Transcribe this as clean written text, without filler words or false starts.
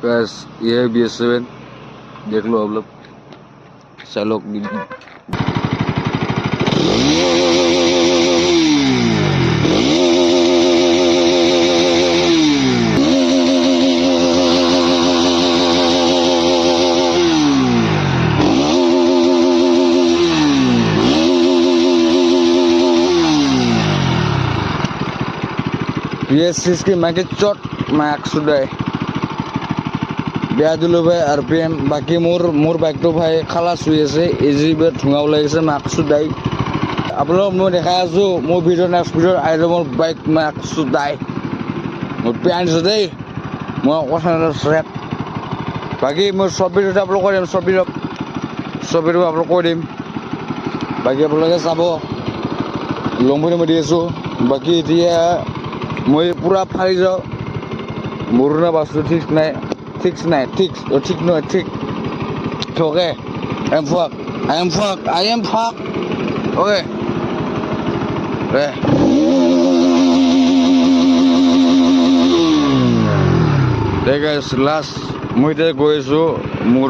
guys ये है BS7 देख लो आप लोग चालक BS6 की मैं चोट मैक्स सुधाई बेया दिलो भाई RPM बाकी मोर बाइक तो भाई खालास हुई আছে इजी बे ठुङा ওলাইছে मैक्स सुधाई আপোনালোক মই দেখাই আছো মোৰ ভিডিঅ' নেক্সট ভিডিঅ'ত আইলো মোৰ বাইক मैक्स सुधाई মোৰ পেয়ানিছো দেই মই কথা ৰেট বাকি মই সব ভিডিঅ'ত আপলোড কৰিম সব ভিডিঅ' আপলোড কৰিম বাকি আপোনালোকে চাব লং ভিডিঅ' মই দি আছো বাকি এতিয়া মই পুৰা ফাৰি যাওঁ মোৰ না বাসু ঠিক নাই ঠিক নহয় ঠিক okay I am fuck okay guys last মই এতিয়া গৈ আছো মোৰ